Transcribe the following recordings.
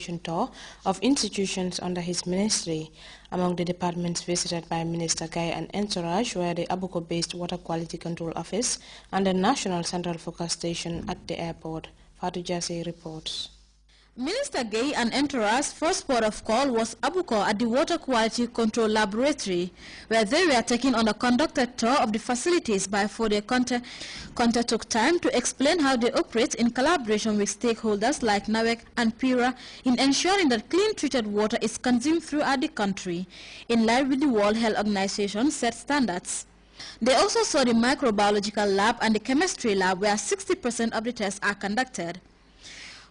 installation tour of institutions under his ministry. Among the departments visited by Minister Guy and entourage were the Abuko-based Water Quality Control Office and the National Central Focus Station at the airport. Fatou Jassy reports. Minister Gay and entourage's first port of call was Abuko at the Water Quality Control Laboratory, where they were taken on a conducted tour of the facilities by Fode Conte. Conte took time to explain how they operate in collaboration with stakeholders like NAWEC and PIRA in ensuring that clean treated water is consumed throughout the country, in line with the World Health Organization set standards. They also saw the microbiological lab and the chemistry lab, where 60% of the tests are conducted.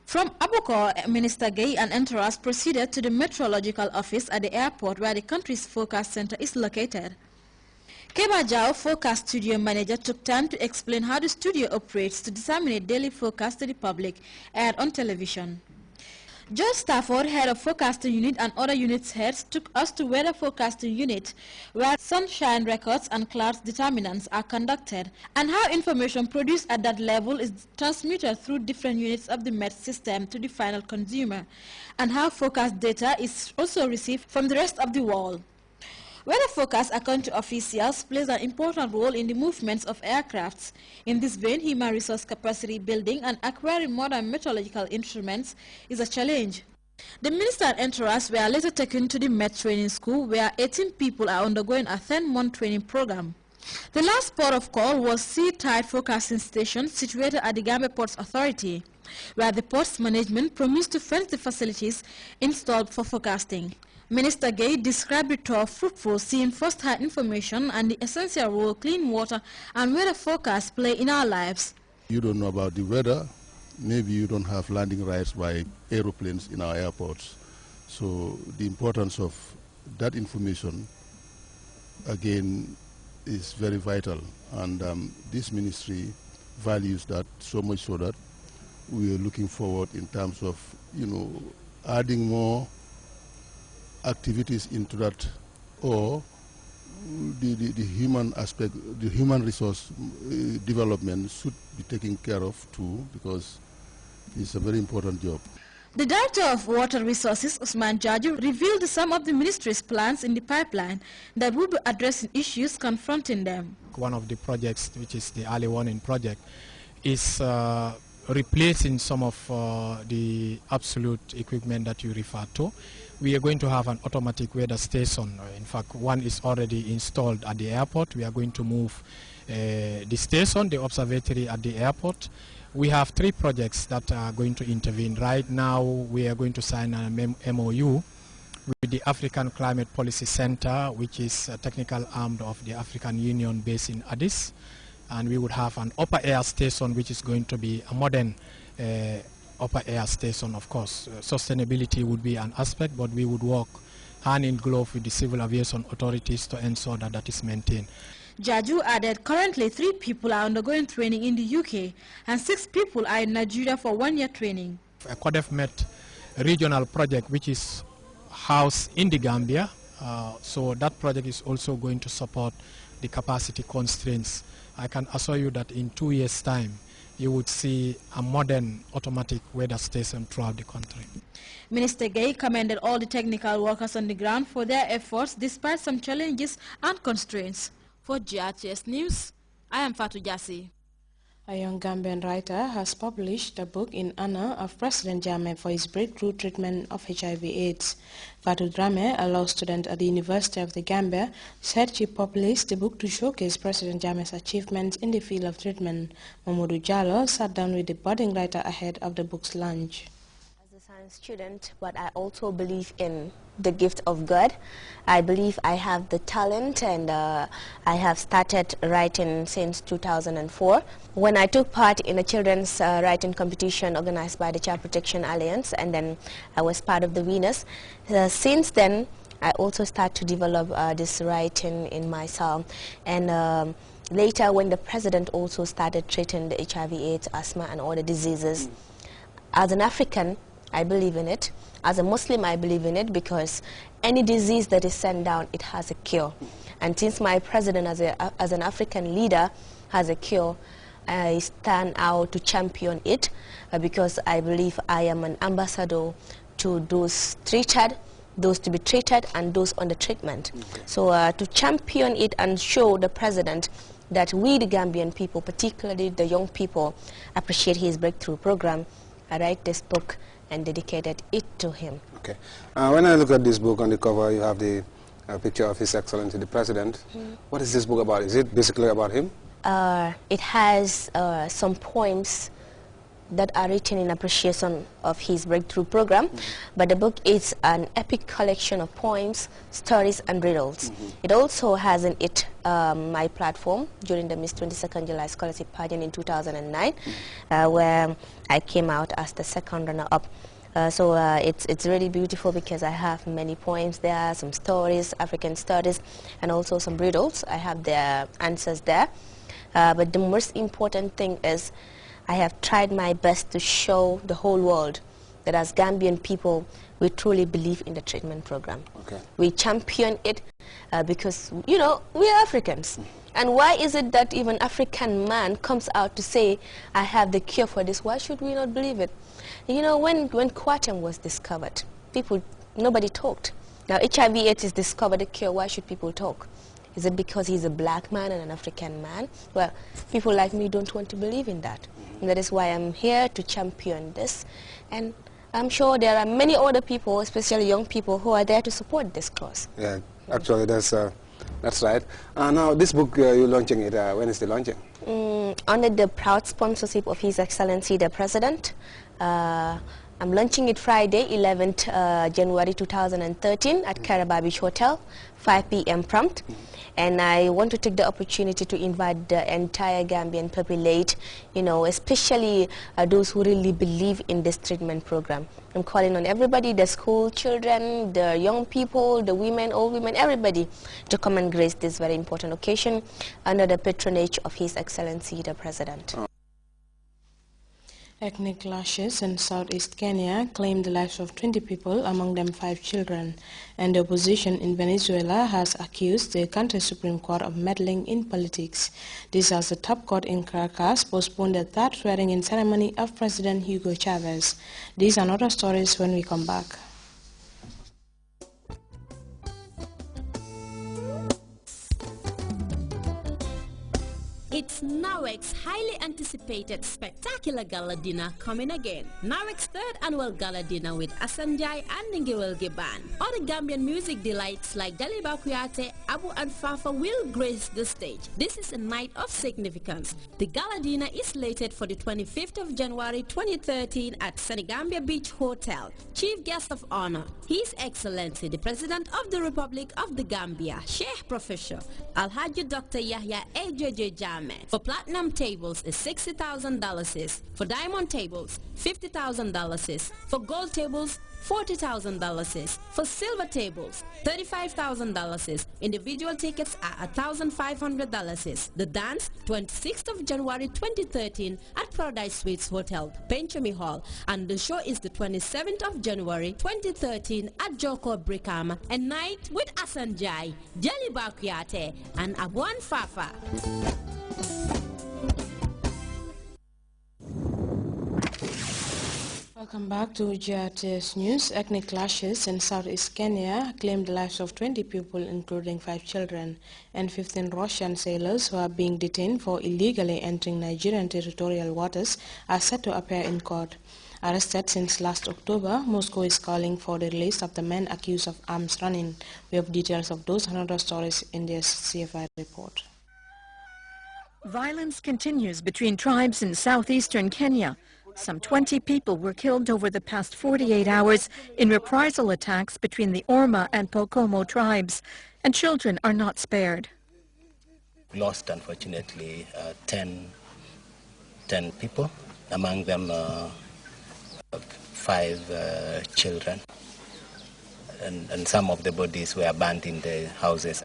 From Abuko, Minister Gay and entourage proceeded to the meteorological office at the airport, where the country's forecast center is located. Keba Jao, forecast studio manager, took time to explain how the studio operates to disseminate daily forecast to the public, aired on television. George Stafford, head of forecasting unit, and other units heads took us to weather forecasting unit, where sunshine records and clouds determinants are conducted, and how information produced at that level is transmitted through different units of the Met system to the final consumer, and how forecast data is also received from the rest of the world. Weather forecast, according to officials, plays an important role in the movements of aircrafts. In this vein, human resource capacity building and acquiring modern meteorological instruments is a challenge. The minister and entourage were later taken to the Met training school, where 18 people are undergoing a 10-month training program. The last port of call was Sea Tide Forecasting Station, situated at the Gambia Ports Authority, where the port's management promised to fence the facilities installed for forecasting. Minister Gay described the tour fruitful, seeing first-hand information and the essential role clean water and weather forecasts play in our lives. You don't know about the weather, maybe you don't have landing rights by aeroplanes in our airports. So the importance of that information, again, is very vital. And this ministry values that so much so that we are looking forward in terms of, adding more activities into that, or the human aspect, the human resource development should be taken care of too, because it's a very important job. The Director of Water Resources, Usman Jaju, revealed some of the ministry's plans in the pipeline that will be addressing issues confronting them. One of the projects, which is the early warning project, is replacing some of the absolute equipment that you refer to. We are going to have an automatic weather station. In fact, one is already installed at the airport. We are going to move the station, the observatory at the airport. We have 3 projects that are going to intervene. Right now, we are going to sign an MOU with the African Climate Policy Center, which is a technical arm of the African Union based in Addis. And we would have an upper air station, which is going to be a modern upper air station. Of course, sustainability would be an aspect, but we would work hand in glove with the civil aviation authorities to ensure that that is maintained. Jaju added currently 3 people are undergoing training in the UK and 6 people are in Nigeria for 1-year training. A CODEF Met regional project, which is housed in the Gambia, so that project is also going to support the capacity constraints. I can assure you that in 2 years' time, you would see a modern automatic weather station throughout the country. Minister Gay commended all the technical workers on the ground for their efforts despite some challenges and constraints. For Grts News, I am Fatou Jassy. A young Gambian writer has published a book in honor of President Jammeh for his breakthrough treatment of HIV/AIDS. Fatou Drameh, a law student at the University of the Gambia, said she published the book to showcase President Jammeh's achievements in the field of treatment. Mamadou Jallo sat down with the budding writer ahead of the book's launch. As a science student, but I also believe in the gift of God. I believe I have the talent, and I have started writing since 2004 when I took part in a children's writing competition organized by the Child Protection Alliance, and then I was part of the winners. Since then, I also started to develop this writing in myself, and later when the president also started treating the HIV/AIDS, asthma and other diseases. As an African, I believe in it. As a Muslim, I believe in it because any disease that is sent down, it has a cure. And since my president as an African leader has a cure, I stand out to champion it because I believe I am an ambassador to those treated, those to be treated, and those under treatment. Okay. So to champion it and show the president that we, the Gambian people, particularly the young people, appreciate his breakthrough program, I write this book and dedicated it to him. Okay. When I look at this book, on the cover you have the picture of His Excellency the President. What is this book about? Is it basically about him? It has some poems that are written in appreciation of his breakthrough program, but the book is an epic collection of poems, stories, and riddles. It also has in it my platform during the Miss 22nd July Scholarship Pageant in 2009, where I came out as the second runner-up. So it's really beautiful because I have many poems there, some stories, African stories, and also some riddles. I have the answers there. But the most important thing is I have tried my best to show the whole world that as Gambian people, we truly believe in the treatment program. Okay. We champion it because, you know, we are Africans. And why is it that even African man comes out to say, I have the cure for this? Why should we not believe it? You know, when Quatem was discovered, nobody talked. Now HIV/AIDS is discovered, the cure, why should people talk? Is it because he's a black man and an African man? Well, people like me don't want to believe in that. And that is why I'm here to champion this. And I'm sure there are many other people, especially young people, who are there to support this cause. Yeah, actually that's right. Now this book, you're launching it, when is the launching? Under the proud sponsorship of His Excellency the President. I'm launching it Friday, 11th January 2013 at Caraba Beach Hotel, 5 p.m. prompt. And I want to take the opportunity to invite the entire Gambian populate, you know, especially those who really believe in this treatment program. I'm calling on everybody, the school children, the young people, the women, old women, everybody to come and grace this very important occasion under the patronage of His Excellency the President. Ethnic clashes in southeast Kenya claimed the lives of 20 people, among them 5 children, and the opposition in Venezuela has accused the country's Supreme Court of meddling in politics. This as the top court in Caracas postponed the third swearing-in ceremony of President Hugo Chavez. These and other stories when we come back. It's NAWEC's highly anticipated spectacular gala dinner coming again. NAWEC's third annual gala dinner with Asanjai and Ngewel Geban. Other Gambian music delights like Daliba Kuyate, Abu and Fafa will grace the stage. This is a night of significance. The gala dinner is slated for the 25th of January 2013 at Senegambia Beach Hotel. Chief guest of honor, His Excellency the President of the Republic of the Gambia, Sheikh Professor Alhaji Dr. Yahya AJJ Jame. For platinum tables is $60,000, for diamond tables $50,000, for gold tables $40,000, for silver tables $35,000. Individual tickets are $1,500. The dance 26th of January 2013 at Paradise Suites Hotel, Penchami Hall, and the show is the 27th of January 2013 at Joko Brikama, a night with Asanjai, Jelly Bakuyate, and Abuan Fafa. Welcome back to GRTS News. Ethnic clashes in southeast Kenya claimed the lives of 20 people, including 5 children, and 15 Russian sailors who are being detained for illegally entering Nigerian territorial waters are set to appear in court. Arrested since last October, Moscow is calling for the release of the men accused of arms running. We have details of those and other stories in this CFI report. Violence continues between tribes in southeastern Kenya. Some 20 people were killed over the past 48 hours in reprisal attacks between the Orma and Pokomo tribes, and children are not spared. Lost, unfortunately, 10 people, among them 5 children, and some of the bodies were burned in the houses.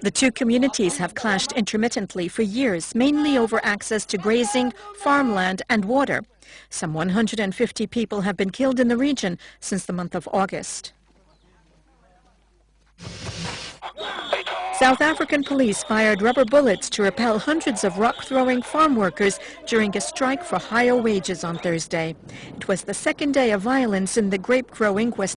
The two communities have clashed intermittently for years, mainly over access to grazing, farmland and water. Some 150 people have been killed in the region since the month of August. South African police fired rubber bullets to repel hundreds of rock-throwing farm workers during a strike for higher wages on Thursday. It was the second day of violence in the grape-growing West